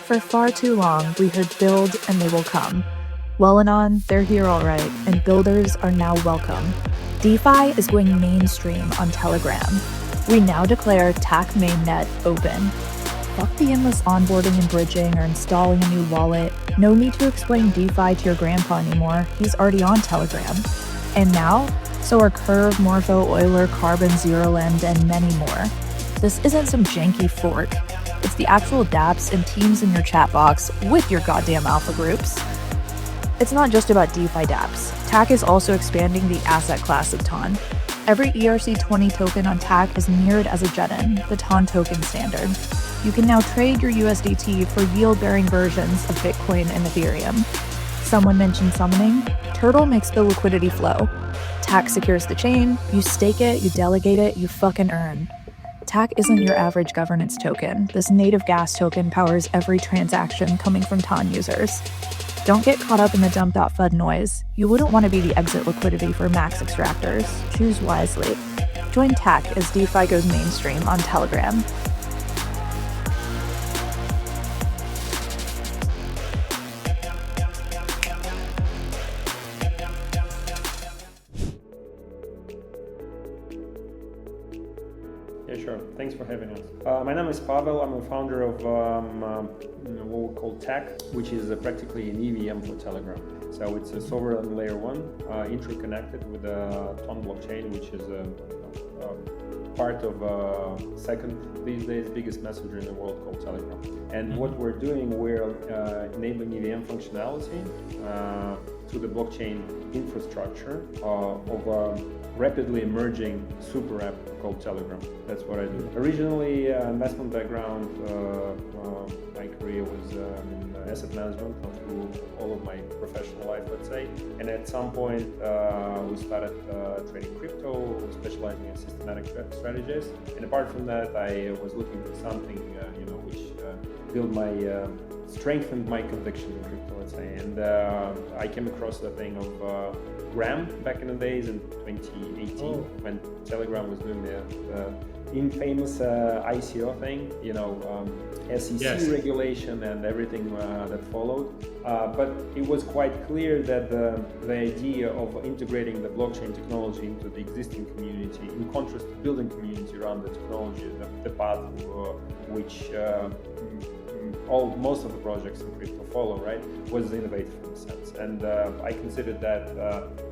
For far too long, we heard build and they will come. Well and on, they're here all right, and builders are now welcome. DeFi is going mainstream on Telegram. We now declare TAC mainnet open. Fuck the endless onboarding and bridging or installing a new wallet. No need to explain DeFi to your grandpa anymore. He's already on Telegram. And now, so are Curve, Morpho, Euler, Carbon, ZeroLend, and many more. This isn't some janky fork. It's the actual dApps and teams in your chat box with your goddamn alpha groups. It's not just about DeFi dApps. TAC is also expanding the asset class of TON. Every ERC20 token on TAC is mirrored as a JETN, the TON token standard. You can now trade your USDT for yield-bearing versions of Bitcoin and Ethereum. Someone mentioned summoning. Turtle makes the liquidity flow. TAC secures the chain, you stake it, you delegate it, you fucking earn. TAC isn't your average governance token. This native gas token powers every transaction coming from TON users. Don't get caught up in the dump.FUD noise. You wouldn't want to be the exit liquidity for max extractors. Choose wisely. Join TAC as DeFi goes mainstream on Telegram. Yeah, sure. Thanks for having us. My name is Pavel. I'm a founder of what we call TAC, which is practically an EVM for Telegram. So it's a sovereign layer 1 interconnected with the TON blockchain, which is part of second these days biggest messenger in the world called Telegram. And what we're doing, we're enabling EVM functionality to the blockchain infrastructure of a rapidly emerging super app called Telegram. That's what I do. Originally, investment background, my career was in asset management through all of my professional life, let's say. And at some point, we started trading crypto, specializing in systematic strategies. And apart from that, I was looking for something, which built my strengthened my conviction in crypto, let's say. And I came across the thing of Gram back in the days in 2018 when Telegram was doing the infamous ICO thing, SEC regulation and everything that followed. But it was quite clear that the idea of integrating the blockchain technology into the existing community, in contrast to building community around the technology, the path which most of the projects in crypto follow, right, was innovative in a sense. And I considered that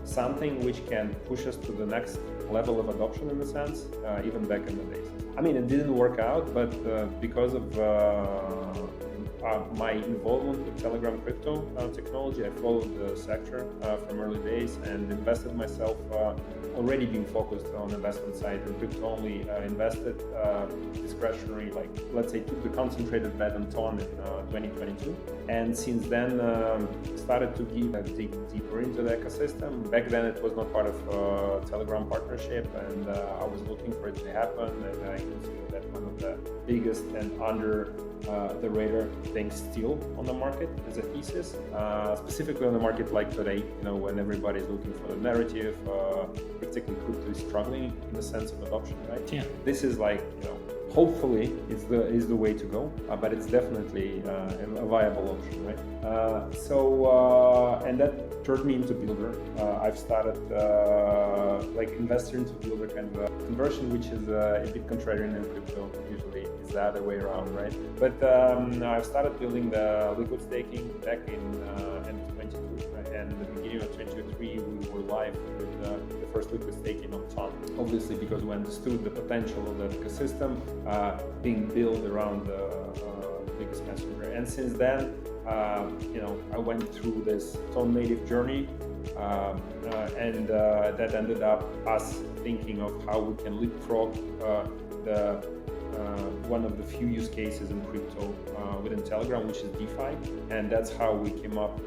something which can push us to the next level of adoption in a sense, even back in the days. I mean, it didn't work out, but because of my involvement with Telegram crypto technology, I followed the sector from early days and invested myself, already being focused on investment side and crypto only, invested discretionary, like let's say took the concentrated bet on TON in 2022. And since then started to dig deeper into the ecosystem. Back then it was not part of Telegram partnership, and I was looking for it to happen, and I consider that one of the biggest and under the radar things still on the market as a thesis, specifically on the market like today, when everybody's looking for the narrative, particularly crypto is struggling in the sense of adoption, right? Yeah. This is like, hopefully is the way to go, but it's definitely a viable option, right? And that turned me into builder. I've started like investor into builder kind of a conversion, which is a bit contrarian in crypto. Usually it's the other way around, right? But I've started building the liquid staking back in end of 22, right? And at the beginning of 2023 we were live with the first liquid staking on TON. Obviously because we understood the potential of the ecosystem being built around the biggest messenger. And since then, I went through this TON native journey, and that ended up us thinking of how we can leapfrog one of the few use cases in crypto within Telegram, which is DeFi, and that's how we came up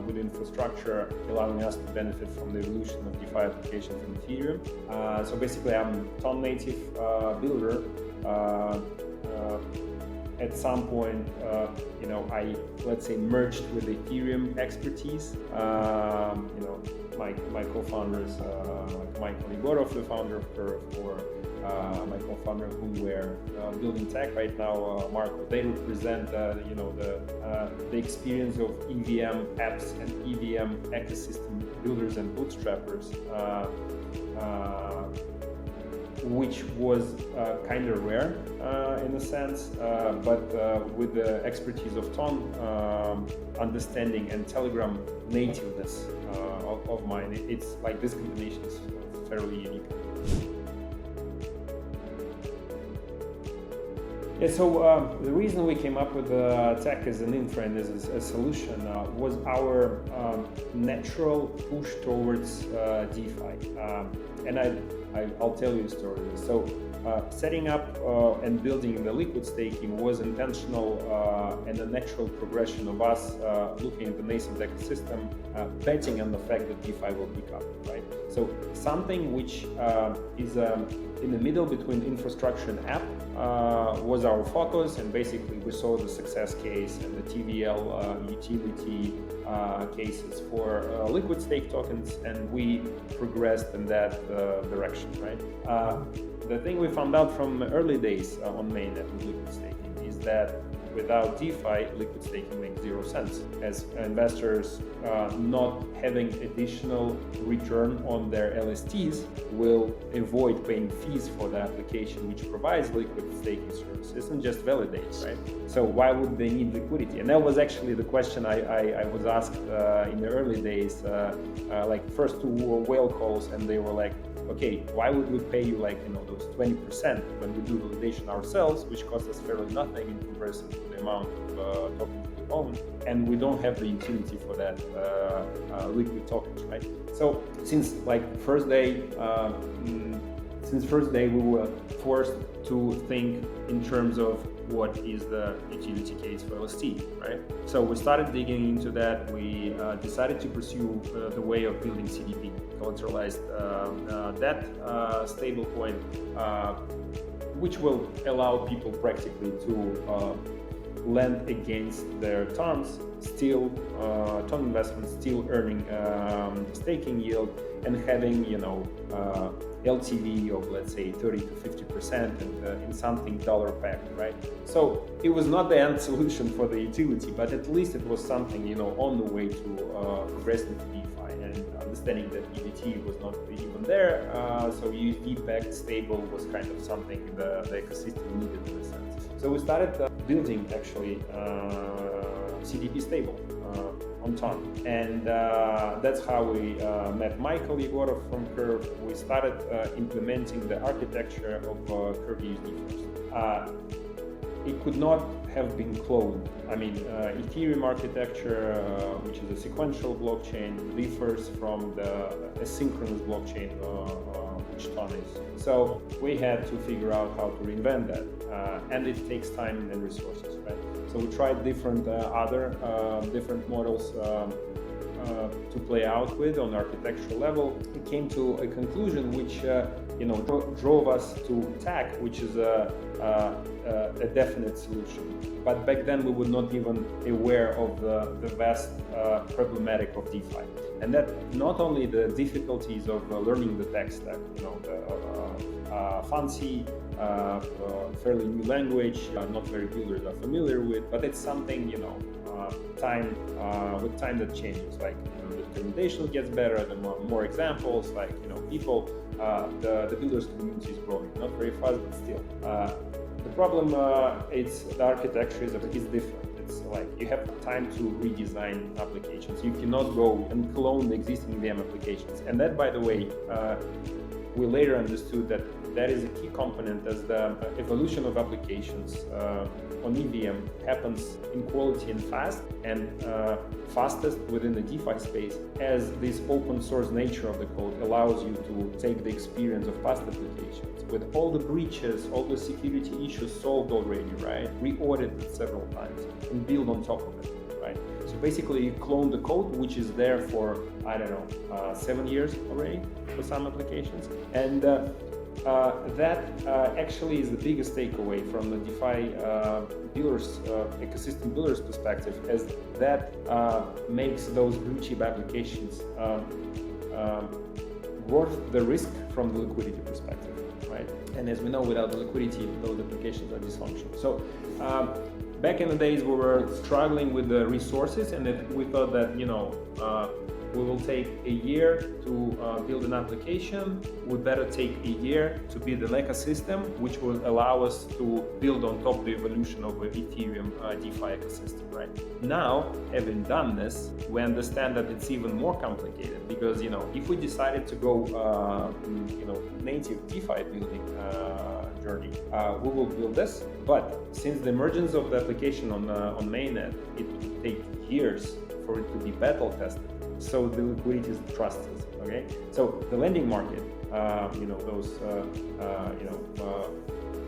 with infrastructure allowing us to benefit from the evolution of DeFi applications in Ethereum. So basically, I'm a TON native builder. At some point, I, let's say, merged with Ethereum expertise, my co-founders, like Michael Egorov, the founder of Curve, or my co-founder whom we're building tech right now, Marco. They represent the experience of EVM apps and EVM ecosystem builders and bootstrappers, which was kind of rare in a sense, but with the expertise of TON, understanding and Telegram nativeness of mine, it's like this combination is fairly unique. Yeah, so the reason we came up with tech as an infra and as a solution was our natural push towards DeFi. And I'll tell you a story. So setting up and building the liquid staking was intentional and a natural progression of us looking at the nascent ecosystem, betting on the fact that DeFi will pick up, right? So something which is in the middle between infrastructure and app was our focus, and basically we saw the success case and the TVL utility cases for liquid stake tokens, and we progressed in that direction, right? The thing we found out from early days on mainnet with liquid staking is that without DeFi, liquid staking makes zero sense, as investors not having additional return on their LSTs will avoid paying fees for the application which provides liquid staking services and just validates, right? So why would they need liquidity? And that was actually the question I was asked in the early days, like first two whale calls, and they were like, okay, why would we pay you like, those 20% when we do validation ourselves, which costs us fairly nothing in comparison to the amount of tokens we own, and we don't have the utility for that liquid tokens, right? So since first day we were forced to think in terms of what is the utility case for LST, right? So we started digging into that. We decided to pursue the way of building CDP, collateralized debt stablecoin, which will allow people practically to lend against their tons, still ton investments, still earning staking yield, and having LTV of, let's say, 30 to 50% and in something dollar backed, right? So it was not the end solution for the utility, but at least it was something on the way to progressing to DeFi, and understanding that EDT was not even there. So USD backed stable was kind of something the ecosystem needed in a sense. So we started building actually CDP stable on TON, and that's how we met Michael Egorov from Curve. We started implementing the architecture of Curve USD first. It could not have been cloned. I mean, Ethereum architecture, which is a sequential blockchain, differs from the asynchronous blockchain, which TON is. So we had to figure out how to reinvent that, and it takes time and resources, right? So we tried different different models to play out with on architectural level. It came to a conclusion which drove us to TAC, which is a definite solution. But back then we were not even aware of the vast problematic of DeFi, and that not only the difficulties of learning the tech stack, the fancy, fairly new language, not very builders are familiar with, but it's something with time that changes. Like the documentation gets better, the more examples, like people, the builders community is growing, not very fast, but still. The problem is the architecture is different. It's like you have time to redesign applications. You cannot go and clone the existing VM applications. And that, by the way, we later understood that is a key component, as the evolution of applications on EVM happens in quality and fast, and fastest within the DeFi space, as this open source nature of the code allows you to take the experience of past applications with all the breaches, all the security issues solved already, right? Re-audited several times and build on top of it, right? So basically you clone the code, which is there for, 7 years already for some applications. And that actually is the biggest takeaway from the DeFi builders, ecosystem builders perspective, as that makes those blue chip applications worth the risk from the liquidity perspective, right? And as we know, without the liquidity, those applications are dysfunctional. So back in the days, we were struggling with the resources, and we thought that we will take a year to build an application. We better take a year to build an ecosystem, which will allow us to build on top the evolution of the Ethereum DeFi ecosystem, right? Now, having done this, we understand that it's even more complicated because, if we decided to go, native DeFi building journey, we will build this. But since the emergence of the application on mainnet, it would take years for it to be battle tested. So the liquidity is trusted, okay? So the lending market, those,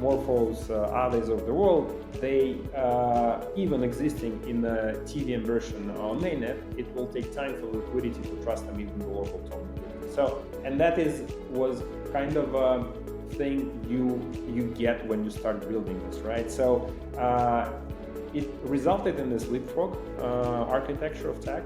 Morphos, others of the world, they even existing in the TVM version on mainnet, it will take time for liquidity to trust them even the local token. So, and that was kind of a thing you get when you start building this, right? So it resulted in this leapfrog architecture of TAC,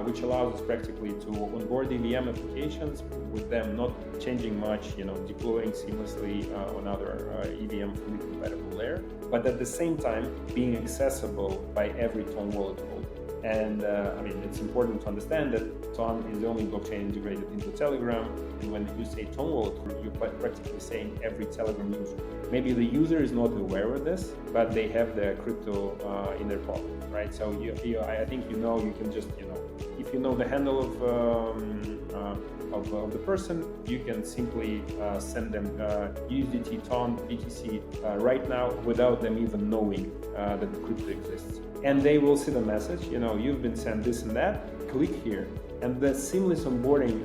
which allows us practically to onboard EVM applications with them not changing much, deploying seamlessly on other EVM fully compatible layer, but at the same time being accessible by every TON wallet holder. And it's important to understand that TON is the only blockchain integrated into Telegram. And when you say TON wallet, you're practically saying every Telegram user. Maybe the user is not aware of this, but they have the crypto in their pocket, right? So I think you can just, if you know the handle of the person, you can simply send them USDT, TON, BTC right now without them even knowing that the crypto exists. And they will see the message, you've been sent this and that, click here. And the seamless onboarding,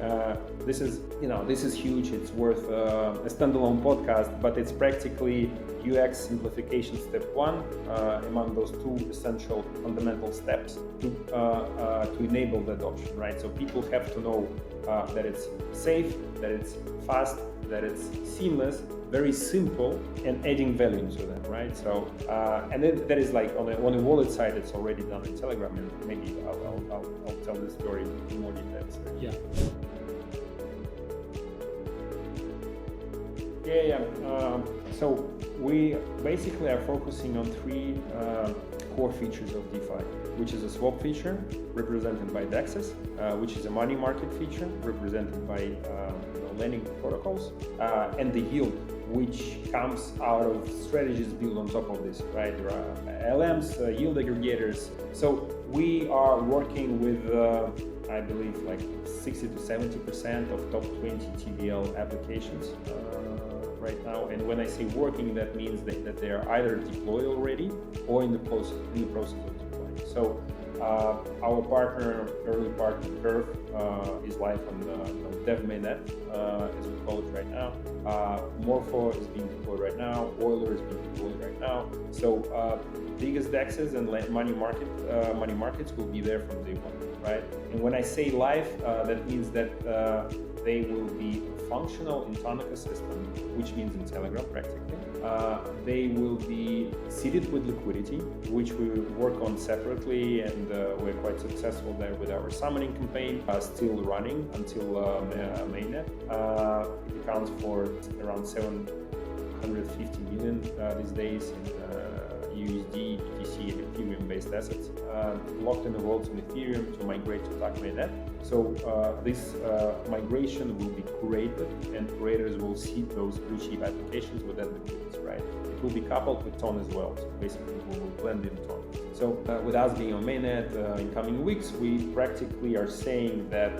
this is huge. It's worth a standalone podcast, but it's practically UX simplification step one among those two essential fundamental steps to enable the adoption, right? So people have to know that it's safe, that it's fast, that it's seamless, very simple, and adding value to them, right? So, and then that is like on the wallet side, it's already done in Telegram, and maybe I'll tell this story in more details. Yeah. So we basically are focusing on three core features of DeFi, which is a swap feature represented by DEXs, which is a money market feature represented by lending protocols, and the yield, which comes out of strategies built on top of this, right? There are LMs, yield aggregators. So we are working with, I believe, like 60 to 70% of top 20 TVL applications right now. And when I say working, that means that they are either deployed already or in the process of deploying. So our early partner, Curve, is live on dev mainnet, as we call it right now. Morpho is being deployed right now. Euler is being deployed right now. So biggest DEXs and money markets will be there from day one, right? And when I say live, that means that they will be functional in TON ecosystem, which means in Telegram practically. They will be seeded with liquidity, which we work on separately, and we're quite successful there with our summoning campaign, still running until mainnet. It accounts for around 750 million these days in USD, BTC, and Ethereum-based assets, locked in the vaults in Ethereum to migrate to TAC mainnet. So this migration will be curated, and curators will seed those blue chip applications with that liquidity, right? It will be coupled with TON as well. So basically, we will blend in TON. So with us being on mainnet in coming weeks, we practically are saying that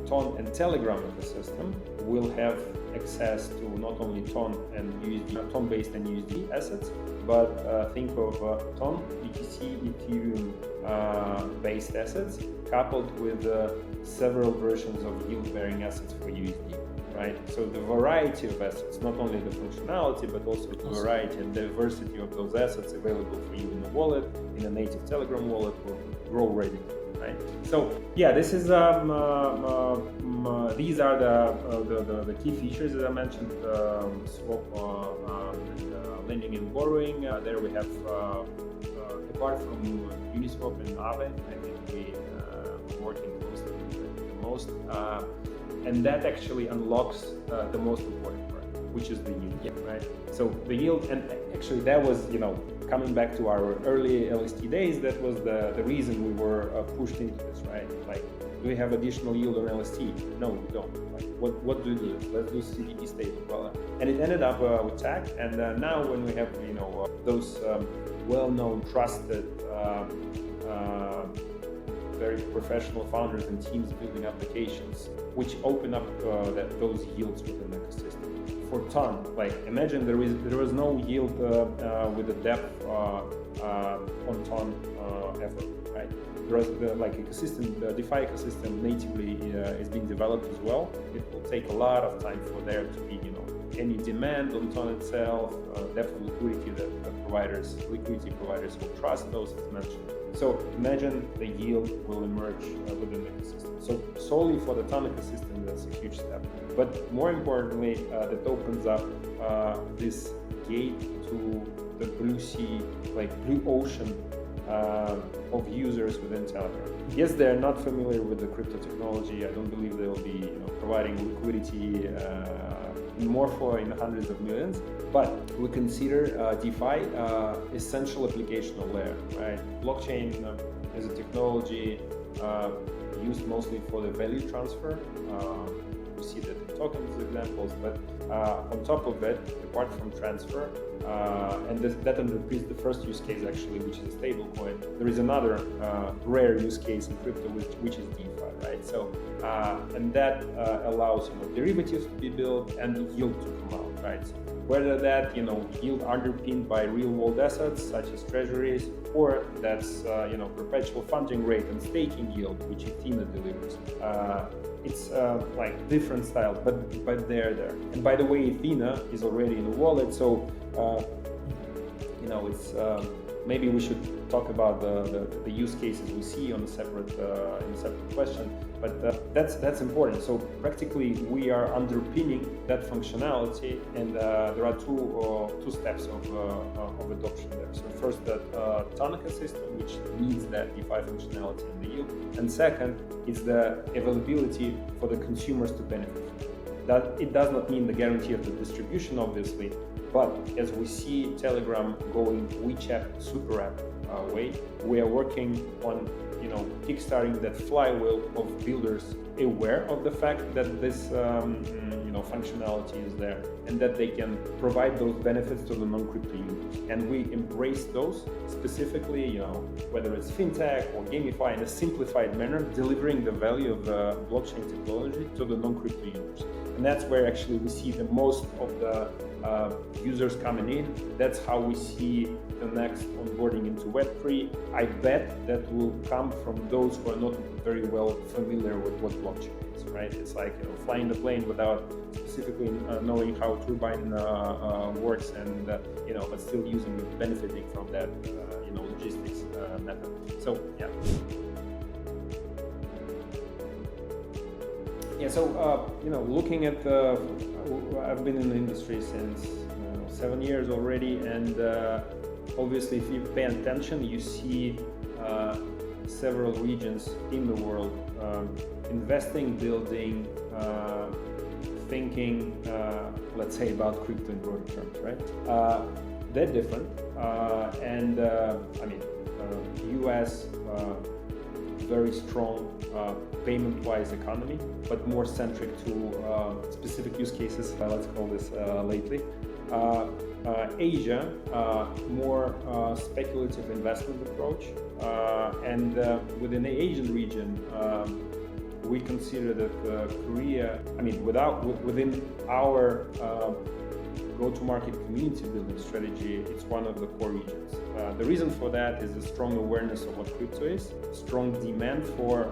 TON and Telegram ecosystem will have access to not only TON and USD, TON-based and USD assets, but think of TON, BTC, Ethereum based assets coupled with several versions of yield-bearing assets for USD, right? So the variety of assets, not only the functionality, but also the variety and diversity of those assets available for you in the wallet, in a native Telegram wallet, will grow ready. Right. So yeah, this is these are the key features that I mentioned: swap, and, lending and borrowing. There we have, apart from Uniswap and Aave, I think we are working closely with the most. and that actually unlocks the most important part, which is the yield, right? So the yield, and actually that was, coming back to our early LST days, that was the reason we were pushed into this, right? Like, do we have additional yield on LST? No, we don't. Like, what do we do? Let's do CDB stable. Well, and it ended up with TAC, and now when we have, those well-known, trusted, very professional founders and teams building applications, which open up those yields within the ecosystem. For TON, like imagine there was no yield with the depth on TON ever, right? There is the ecosystem, the DeFi ecosystem natively is being developed as well. It will take a lot of time for there to be, any demand on TON itself, depth of liquidity that liquidity providers will trust those as mentioned. So imagine the yield will emerge within the ecosystem. So solely for the TON ecosystem, that's a huge step. But more importantly, that opens up this gate to the blue sea, blue ocean of users within Telegram. Yes, they're not familiar with the crypto technology. I don't believe they'll be providing liquidity in hundreds of millions, but we consider DeFi essential applicational layer, right? Blockchain is a technology used mostly for the value transfer. We see that in tokens examples, but on top of it, apart from transfer, and that underpins the first use case actually, which is a stable coin. There is another rare use case in crypto, which is DeFi, right? So, and that allows derivatives to be built and yield to come out, right? So whether that yield underpinned by real-world assets such as treasuries, or that's perpetual funding rate and staking yield, which Ethena delivers. It's different styles, but they're there. And by the way, Ethena is already in the wallet, so it's maybe we should talk about the use cases we see on a separate question. But that's important. So practically, we are underpinning that functionality, and there are two steps of adoption there. So first, that TON ecosystem, which needs that DeFi functionality and the yield, and second is the availability for the consumers to benefit from it. That it does not mean the guarantee of the distribution, obviously, but as we see Telegram going WeChat super app way, we are working on kickstarting that flywheel of builders aware of the fact that this functionality is there, and that they can provide those benefits to the non-crypto users. And we embrace those specifically, whether it's fintech or gamify in a simplified manner, delivering the value of the blockchain technology to the non-crypto users. And that's where actually we see the most of the users coming in. That's how we see the next onboarding into Web3. I bet that will come from those who are not very well familiar with what blockchain is, right? It's like flying the plane without specifically knowing how turbine works, and but still benefiting from that logistics method. So yeah. Yeah, so looking at I've been in the industry since 7 years already, and obviously if you pay attention, you see several regions in the world investing, building, thinking, let's say about crypto in broader terms, right? They're different, and US very strong payment-wise economy, but more centric to specific use cases, let's call this lately. Asia, more speculative investment approach, and within the Asian region, we consider that Korea, within our go-to-market community building strategy, it's one of the core regions. The reason for that is a strong awareness of what crypto is, strong demand for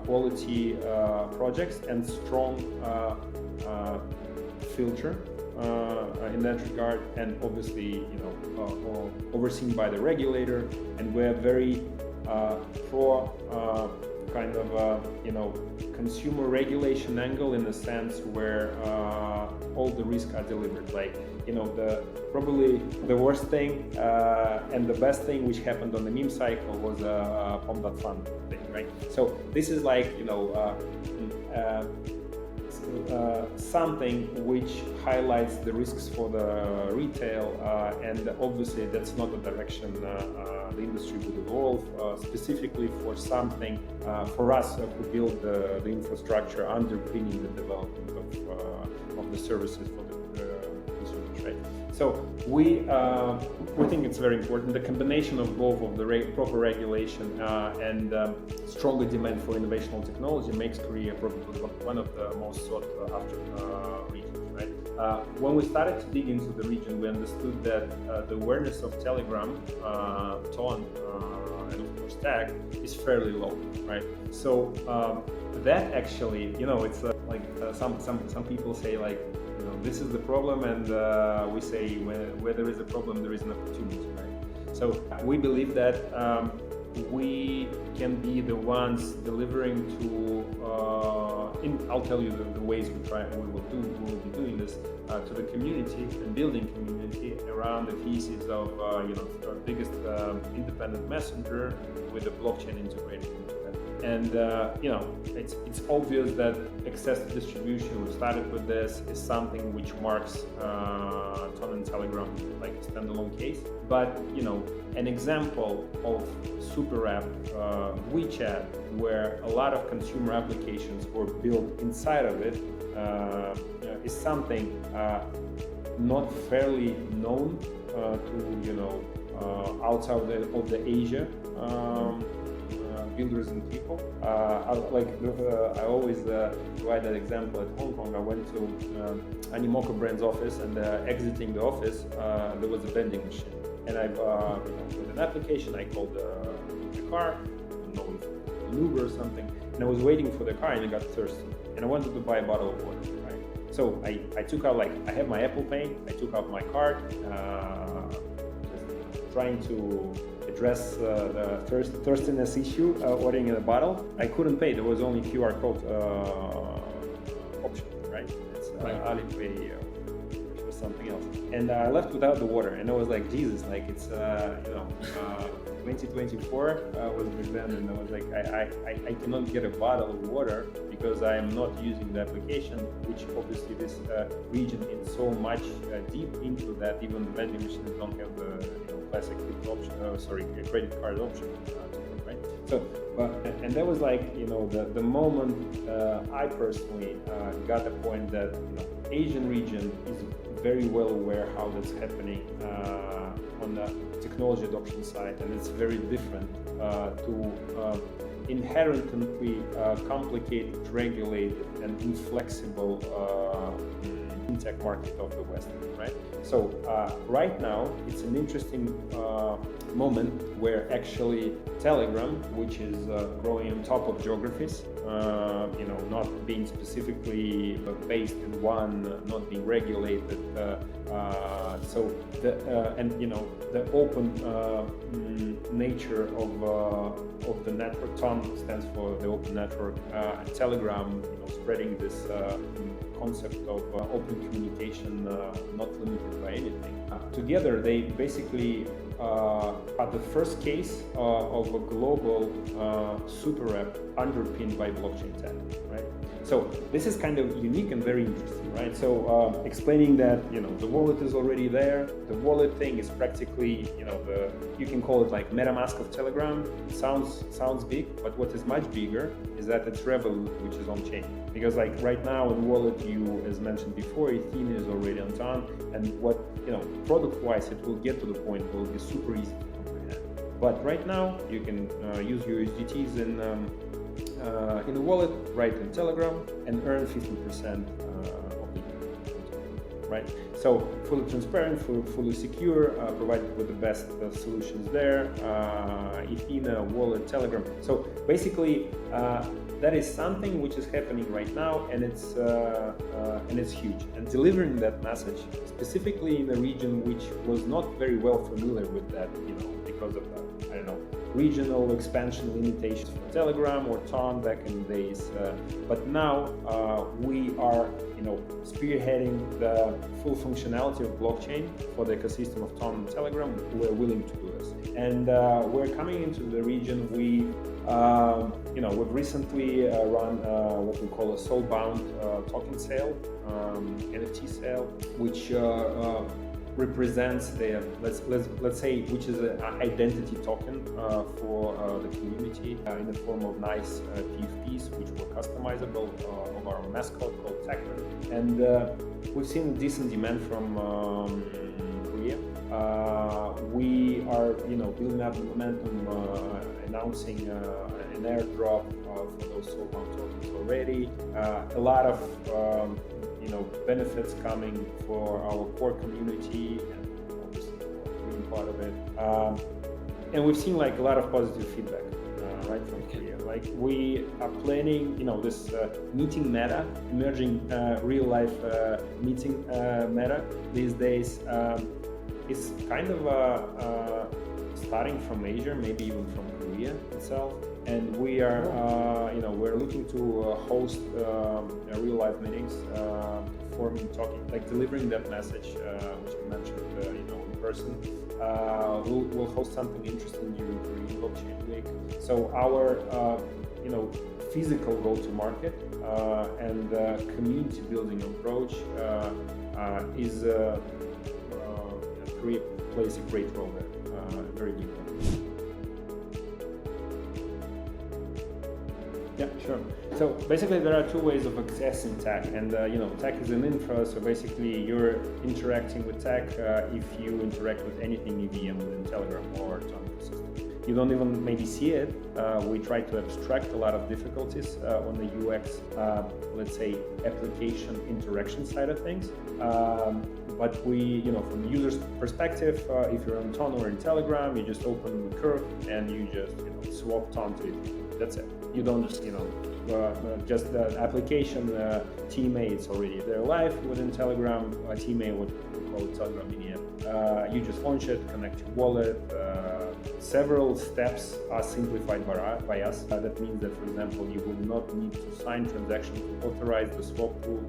quality projects, and strong filter in that regard, and obviously overseen by the regulator. And we're very pro kind of consumer regulation angle, in the sense where all the risks are delivered. Like, probably the worst thing and the best thing which happened on the meme cycle was pom.fun thing, right? So this is like something which highlights the risks for the retail, and obviously that's not the direction the industry would evolve, specifically for something for us who build the infrastructure underpinning the development of the services for the consumers, right? So we think it's very important. The combination of both of the proper regulation and stronger demand for innovational technology makes Korea probably one of the most sought after regions, right? When we started to dig into the region, we understood that the awareness of Telegram, TON, and of course TAC is fairly low, right? So that actually, it's like some people say, like, this is the problem, and we say where there is a problem, there is an opportunity, right? So we believe that we can be the ones delivering to, I'll tell you the ways we will be doing this, to the community and building community around the thesis of, our biggest independent messenger with a blockchain integrated into that. And it's obvious that access to distribution, we started with this, is something which marks TON and Telegram like a standalone case. But an example of super app, WeChat, where a lot of consumer applications were built inside of it, is something not fairly known to outside of the Asia. Builders and people. I always provide that example. At Hong Kong, I went to Animoca brand's office, and exiting the office, there was a vending machine. And I've, with an application, I called the car, I don't know if it was an Uber or something, and I was waiting for the car, and I got thirsty, and I wanted to buy a bottle of water, right? So I took out, I have my Apple Pay, I took out my card, just trying to address the thirstiness issue, ordering in a bottle. I couldn't pay. There was only QR code option, right? It's Alipay, which was something else. And I left without the water, and I was like, Jesus, like it's 2024 was back then, and I was like, I cannot get a bottle of water because I am not using the application, which obviously this region is so much deep into that even the vending machines don't have the classic option, credit card option, right? So, and that was like the moment I personally got the point that Asian region is very well aware how that's happening on the technology adoption side, and it's very different to inherently complicated, regulated, and inflexible fintech market of the West, right? So right now it's an interesting moment where actually Telegram, which is growing on top of geographies, not being specifically based in one, not being regulated, so the open nature of the network. TON stands for the open network. Telegram, spreading this concept of open communication, not limited by anything. Together, they basically are the first case of a global super app underpinned by blockchain tech, right? So this is kind of unique and very interesting, right? So explaining that the wallet is already there. The wallet thing is practically you can call it like MetaMask of Telegram. It sounds big, but what is much bigger is that it's Revolut, which is on chain. Because like right now in wallet, you, as mentioned before, Ethereum is already on TON, and what product-wise, it will get to the point where it will be super easy to comprehend. But right now, you can use your USDTs in the wallet, right in Telegram, and earn 15% of the yield, right? So fully transparent, fully secure, provided with the best solutions there. Ethereum, wallet, Telegram. So basically, that is something which is happening right now, and it's huge. And delivering that message, specifically in a region which was not very well familiar with that, because of the regional expansion limitations for Telegram or TON back in the days. But now we are, spearheading the full functionality of blockchain for the ecosystem of TON and Telegram. We're willing to do this, and we're coming into the region. We've recently run what we call a soul-bound token sale, NFT sale, which represents the let's say which is an identity token for the community in the form of nice PFPs which were customizable of our mascot called TAC’는, and we've seen decent demand from Korea. We are building up momentum, announcing an airdrop for those soul-bound tokens already. A lot of benefits coming for our core community and obviously for the green part of it. And we've seen a lot of positive feedback right from Korea. We are planning, this meeting meta, emerging real life meeting meta these days. It's kind of starting from Asia, maybe even from Korea itself. And we are, we're looking to host real life meetings, forming, talking, delivering that message, which we mentioned, in person. We'll host something interesting during Korean Blockchain Week. So our, physical go-to-market and community building approach is Korea plays a great role there, a very big one. Yeah, sure. So basically there are two ways of accessing TAC, and TAC is an infra, so basically you're interacting with TAC if you interact with anything EVM within Telegram or TON ecosystem. You don't even maybe see it. We try to abstract a lot of difficulties on the UX, let's say application interaction side of things. But we, from the user's perspective, if you're on TON or in Telegram, you just open the curve and you just swap TON to it. That's it. You don't just, just the application teammates already they're live within Telegram. Teammate, what we call it, Telegram mini app. You just launch it, connect your wallet. Several steps are simplified by us. That means that, for example, you will not need to sign transaction to authorize the swap pool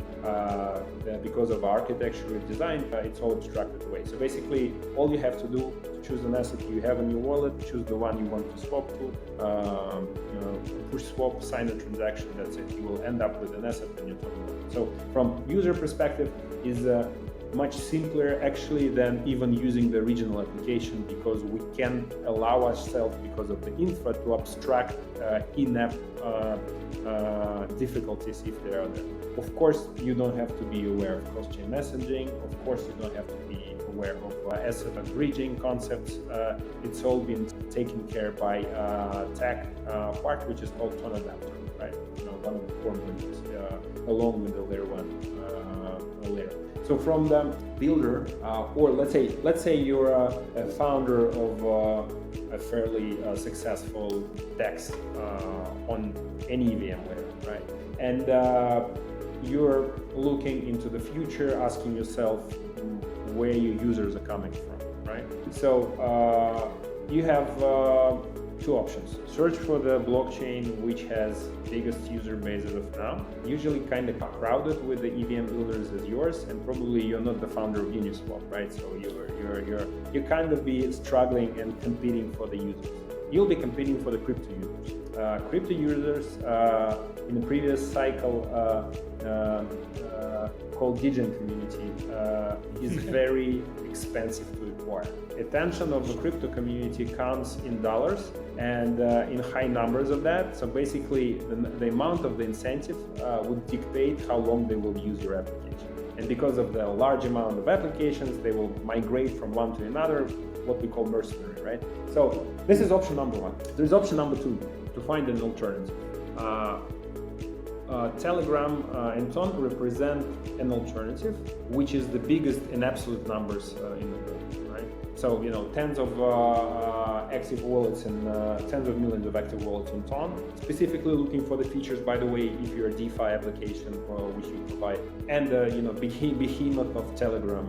because of architecture we've designed. It's all abstracted away. So basically, all you have to do to choose an asset you have in your wallet, choose the one you want to swap to, push swap, sign a transaction. That's it. You will end up with an asset in your token wallet. So from user perspective, is much simpler actually than even using the regional application, because we can allow ourselves, because of the infra, to abstract in-app difficulties if they are there. Of course, you don't have to be aware of cross-chain messaging. Of course, you don't have to be aware of asset and bridging concepts. It's all been taken care by TAC part, which is called TON adapter, right? One of the core modules, along with the layer 1 layer. So from the builder, or let's say you're a founder of a fairly successful DEX on any EVM layer, right? And you're looking into the future, asking yourself where your users are coming from, right? So you have two options. Search for the blockchain which has biggest user base as of now, usually kind of crowded with the EVM builders as yours, and probably you're not the founder of Uniswap, right? So you kind of be struggling and competing for the users. You'll be competing for the crypto users. Crypto users in the previous cycle called Degen community is very expensive to acquire. Attention of the crypto community counts in dollars and in high numbers of that. So basically the amount of the incentive would dictate how long they will use your application. And because of the large amount of applications, they will migrate from one to another, what we call mercenary, right? So this is option number one. There's option number two, to find an alternative. Telegram and TON represent an alternative, which is the biggest in absolute numbers in the world, right? So, tens of active wallets and tens of millions of active wallets on TON, specifically looking for the features, by the way, if you're a DeFi application which you provide, and behemoth of Telegram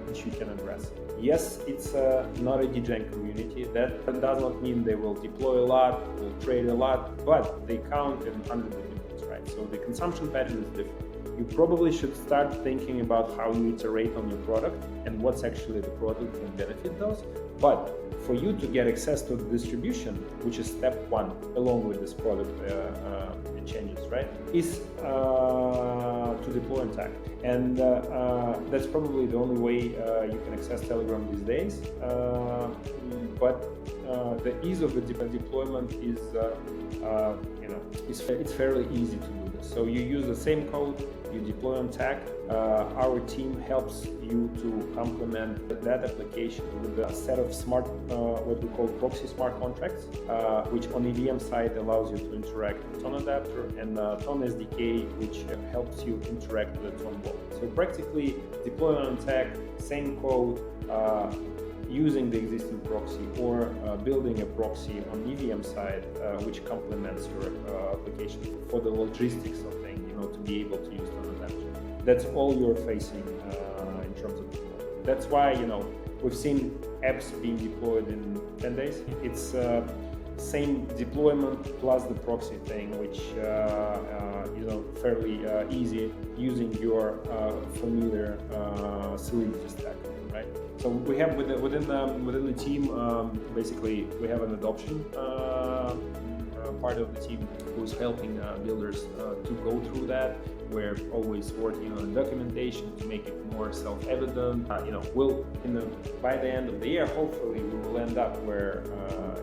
which you can address. Yes, it's not a DGen community. That does not mean they will deploy a lot, will trade a lot, but they count in hundreds of millions, right? So the consumption pattern is different. You probably should start thinking about how you iterate on your product and what's actually the product and benefit those. But for you to get access to the distribution, which is step one, along with this product changes, right, is to deploy on TAC. And that's probably the only way you can access Telegram these days. But the ease of the deployment is, it's fairly easy to do this. So you use the same code, you deploy on TAC. Our team helps you to complement that application with a set of smart, what we call proxy smart contracts, which on EVM side allows you to interact with TON adapter, and TON SDK, which helps you interact with the TON wallet. So practically deploying on TAC, same code, using the existing proxy, or building a proxy on EVM side, which complements your application for the logistics of things, to be able to use TON adapter. That's all you're facing in terms of deployment. That's why, we've seen apps being deployed in 10 days. It's same deployment plus the proxy thing, which fairly easy using your familiar Solidity stack, right? So we have within the team, basically we have an adoption part of the team who's helping builders to go through that. We're always working on documentation to make it more self-evident. By the end of the year, hopefully, we will end up where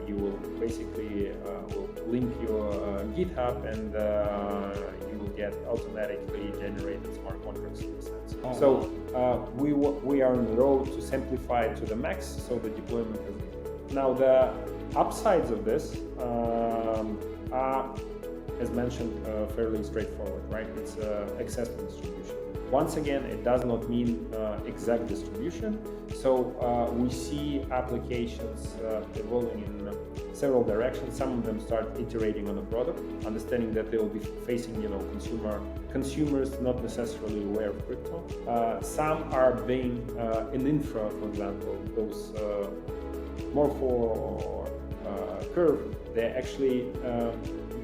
you will basically will link your GitHub, and you will get automatically generated smart contracts in a sense. Oh. So we are on the road to simplify it to the max, so the deployment is easy. Now the upsides of this are, as mentioned, fairly straightforward, right? It's access to distribution. Once again, it does not mean exact distribution. So we see applications evolving in several directions. Some of them start iterating on a product, understanding that they will be facing, consumers not necessarily aware of crypto. Some are being in infra, for example, those more for Curve. They're actually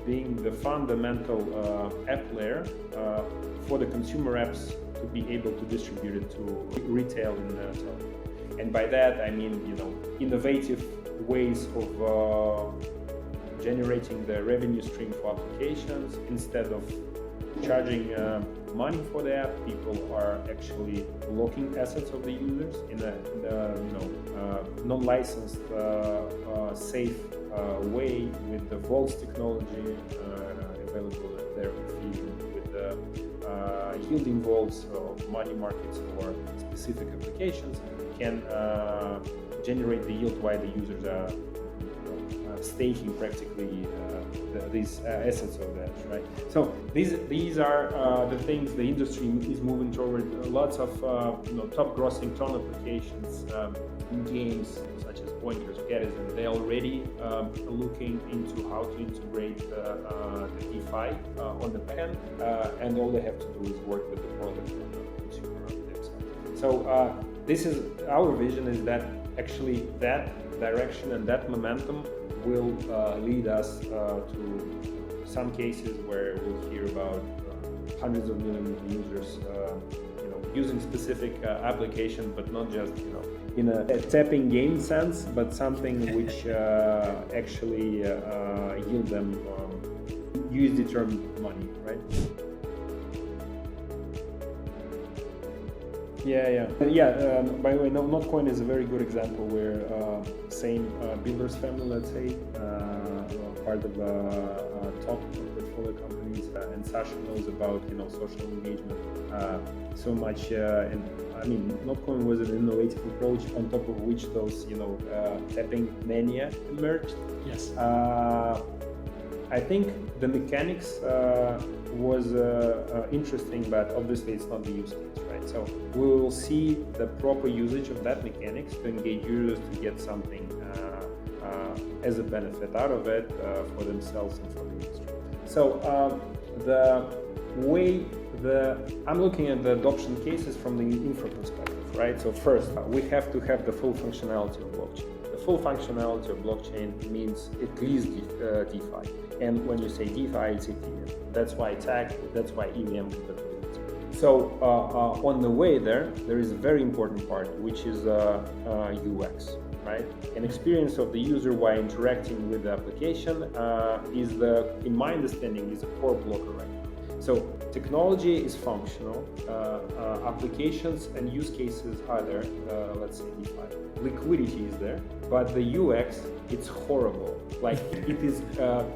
being the fundamental app layer for the consumer apps to be able to distribute it to retail in Telegram. And by that I mean, innovative ways of generating the revenue stream for applications. Instead of charging money for the app, people are actually locking assets of the users in a non-licensed, safe way with the vaults technology available there with the yielding vaults of money markets or specific applications can generate the yield while the users are staking practically these assets of that, right? So these are the things the industry is moving toward. Lots of top grossing TON applications in games such as Pointers, Gettys, and they're already looking into how to integrate the DeFi on the back end, and all they have to do is work with the product on the consumer website. So this is our vision, is that actually that direction and that momentum will lead us to some cases where we'll hear about hundreds of millions of users using specific application, but not just in a tapping game sense, but something which actually yield them USD term money, right? By the way, Notcoin is a very good example where same builders family, let's say, part of top portfolio companies, and Sasha knows about social engagement so much. And I mean, Notcoin was an innovative approach on top of which those tapping mania emerged. Yes. I think the mechanics was interesting, but obviously it's not the use case, right? So we will see the proper usage of that mechanics to engage users to get something as a benefit out of it for themselves and for the industry. So the way I'm looking at the adoption cases from the infra perspective, right? So first, we have to have the full functionality of blockchain. The full functionality of blockchain means at least DeFi. And when you say DeFi, it's Ethereum. That's why TAC, that's why EVM compatibility. So on the way there is a very important part, which is UX, right? An experience of the user while interacting with the application in my understanding, is a core blocker right now. So technology is functional, applications and use cases are there, let's say DeFi. Liquidity is there, but the UX, it's horrible. Like it is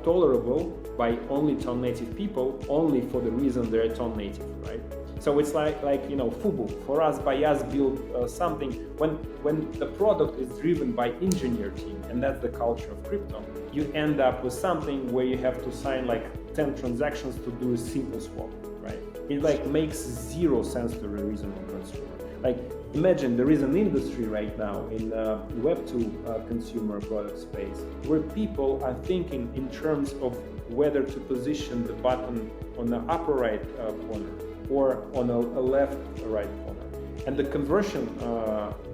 tolerable by only TON native people, only for the reason they're TON native, right? So it's like FUBU. For us, by us build something, when the product is driven by engineer team, and that's the culture of crypto, you end up with something where you have to sign like 10 transactions to do a simple swap, right? It like makes zero sense to the reasonable consumer. Like imagine there is an industry right now in Web2 consumer product space where people are thinking in terms of whether to position the button on the upper right corner or on a left or right corner. And the conversion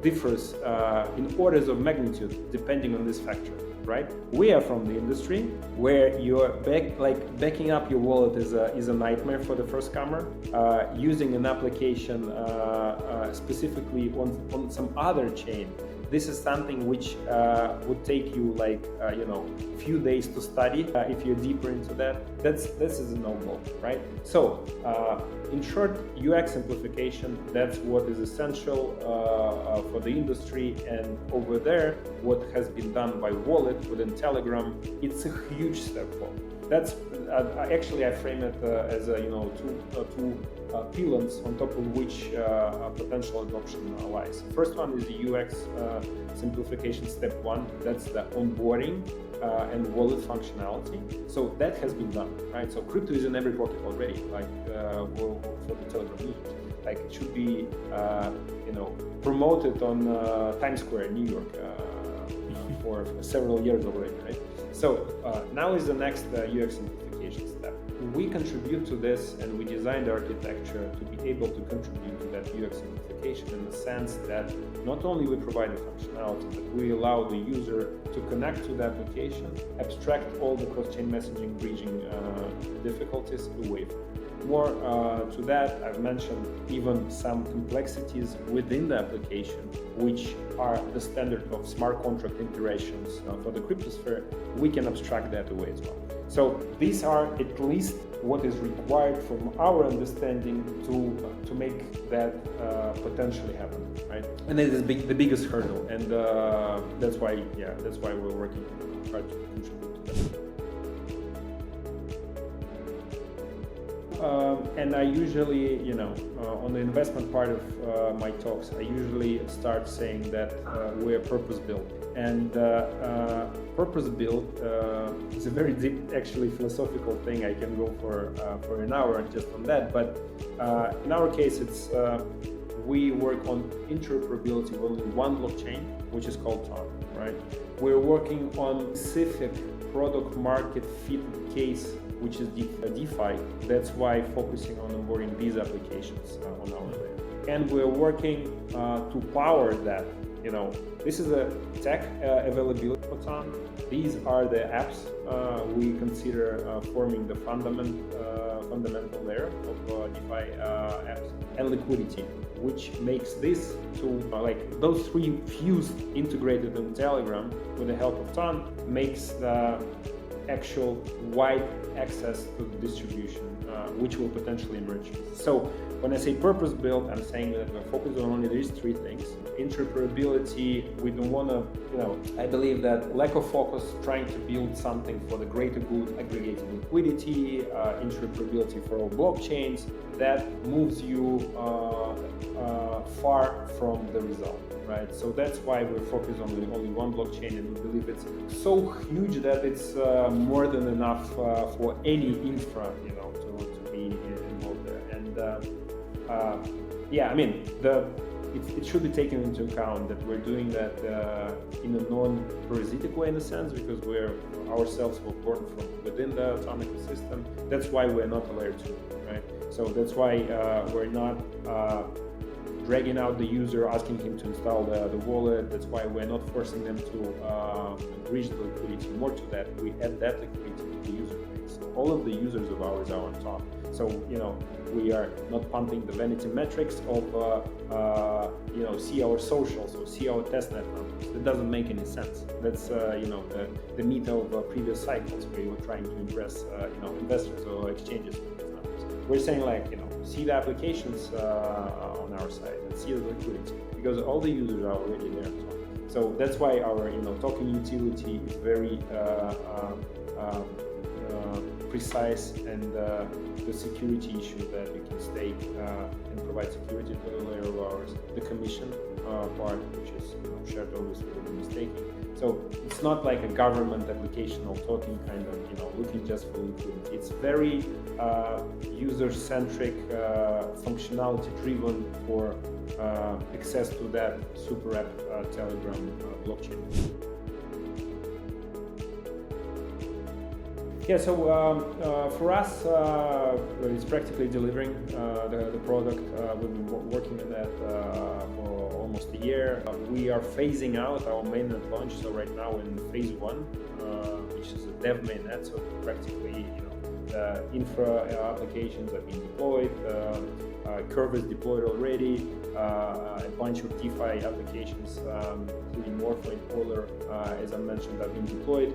differs in orders of magnitude depending on this factor, right? We are from the industry where you're backing up your wallet is a nightmare for the first comer. Using an application specifically on some other chain, this is something which would take you few days to study if you're deeper into that. This is a no-go, right? So in short, UX simplification, that's what is essential for the industry. And over there, what has been done by wallet within Telegram, it's a huge step forward. That's actually I frame it as two pillars on top of which potential adoption lies. First one is the UX simplification step one. That's the onboarding and wallet functionality. So that has been done, right? So crypto is in every pocket already, for the Telegram users. Like it should be, promoted on Times Square in New York for several years already, right? So now is the next UX simplification step. We contribute to this and we designed the architecture to be able to contribute to that UX simplification in the sense that not only we provide the functionality, but we allow the user to connect to the application, abstract all the cross-chain messaging bridging difficulties away from it. More to that, I've mentioned even some complexities within the application, which are the standard of smart contract integrations for the cryptosphere. We can abstract that away as well. So these are at least what is required from our understanding to make that potentially happen, right? And it is the biggest hurdle, and that's why we're working hard to contribute to that. And I usually, on the investment part of my talks, I usually start saying that we're purpose-built. And purpose-built is a very deep, actually, philosophical thing. I can go for an hour just on that. But in our case, it's we work on interoperability of only one blockchain, which is called TON, right? We're working on specific product market fit case, which is DeFi. That's why focusing on onboarding these applications on our layer. And we're working to power that. This is a tech availability for TON. These are the apps we consider forming the fundamental layer of DeFi apps, and liquidity, which makes this to those three fused, integrated in Telegram with the help of TON, makes the actual wide access to the distribution, which will potentially emerge. So when I say purpose-built, I'm saying that we're focused on only these three things. Interoperability, we don't want to, I believe that lack of focus, trying to build something for the greater good, aggregating liquidity, interoperability for all blockchains, that moves you far from the result, right? So that's why we're focused on only one blockchain, and we believe it's so huge that it's more than enough for any infra, to be involved there. And it should be taken into account that we're doing that in a non-parasitic way, in a sense, because we're ourselves were born from within the TON ecosystem. That's why we're not a layer 2, right? So that's why we're not dragging out the user, asking him to install the wallet. That's why we're not forcing them to bridge the liquidity. More to that, we add that liquidity to the user base. So all of the users of ours are on top. So we are not pumping the vanity metrics of see our socials or see our testnet numbers. That doesn't make any sense. That's the meat of previous cycles where you were trying to impress investors or exchanges with these numbers. We're saying see the applications on our side and see the liquidity, because all the users are already there. So that's why our token utility is very precise, and the security issue that we can stake and provide security to the layer of ours, the commission part, which is shared obviously with the staking. So it's not like a government application or token kind of looking just for liquidity. It's very user-centric, functionality-driven for access to that super app Telegram blockchain. Yeah, so for us, it's practically delivering the product. We've been working on that for almost a year. We are phasing out our mainnet launch, so right now in phase 1, which is a dev mainnet, so practically the infra applications have been deployed, Curve is deployed already, a bunch of DeFi applications, including Morpho and Polar, as I mentioned, have been deployed.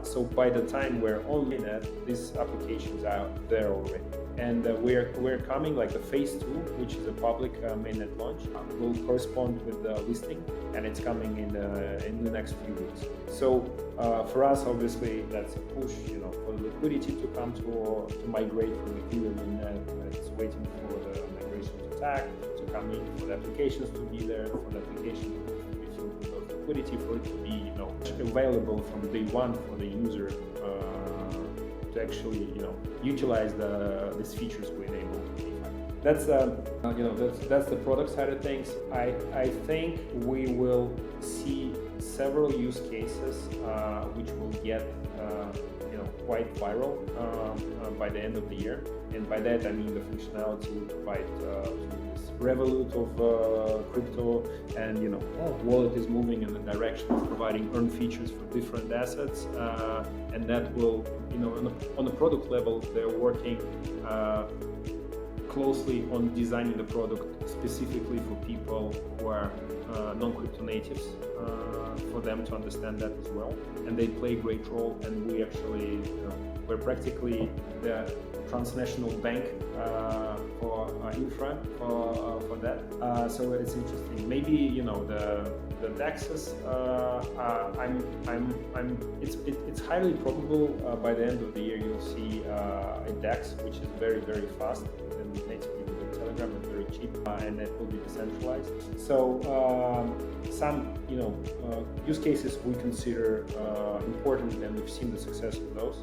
So by the time we're on mainnet, these applications are there already. And we're coming, like the phase 2, which is a public mainnet launch, will correspond with the listing, and it's coming in the next few weeks. So for us, obviously, that's a push, for the liquidity to come to migrate from Ethereum mainnet. It's waiting for the migration to TAC to come in, for the applications to be there, for the application to be filled with those liquidity, for it to be available from day one for the user to actually utilize these features we enable. That's that's the product side of things. I think we will see several use cases which will get quite viral by the end of the year, and by that I mean the functionality we provide to this Revolut of crypto, and wallet is moving in the direction of providing earn features for different assets, and that will on the product level they're working closely on designing the product specifically for people who are non-crypto natives, for them to understand that as well, and they play a great role. And we actually we're practically the transnational bank for infra for that. So it's interesting. Maybe the DEXs. It's highly probable by the end of the year you'll see a DEX which is very, very fast and natively within Telegram and very cheap, and it will be decentralized. So some use cases we consider important, and we've seen the success of those.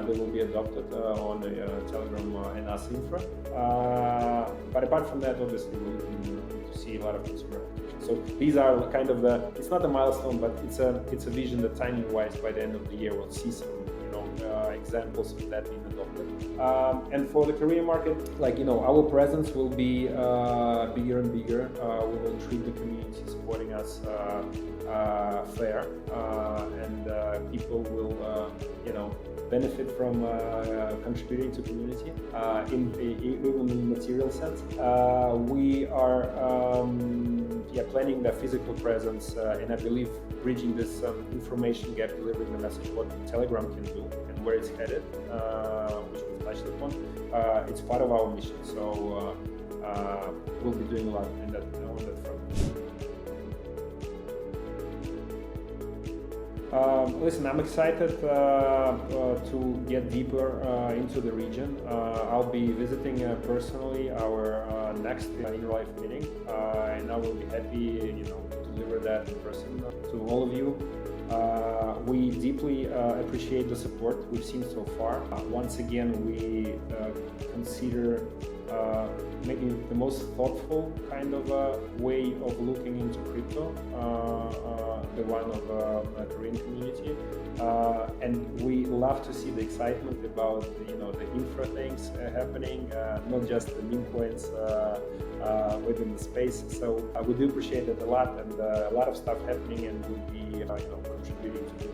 They will be adopted on the Telegram and us infra. But apart from that, obviously we're looking to see a lot of consumer applications. So these are kind of it's not a milestone, but it's a vision that timing-wise by the end of the year we'll see some examples of that being adopted. And for the Korean market, our presence will be bigger and bigger. We will treat the community supporting us fair, and people will benefit from contributing to community even in material sense. We are planning the physical presence, and I believe bridging this information gap, delivering the message what Telegram can do and where it's headed, which we've touched upon. It's part of our mission, so we'll be doing a lot on that front. Listen, I'm excited to get deeper into the region. I'll be visiting personally our next in-real-life meeting, and I will be happy, to deliver that in person to all of you. We deeply appreciate the support we've seen so far. Once again, we consider making it the most thoughtful kind of way of looking into crypto, the one of the Korean community, and we love to see the excitement about the infra things happening, not just the meme coins within the space. So we do appreciate it a lot, and a lot of stuff happening, and we'll be contributing to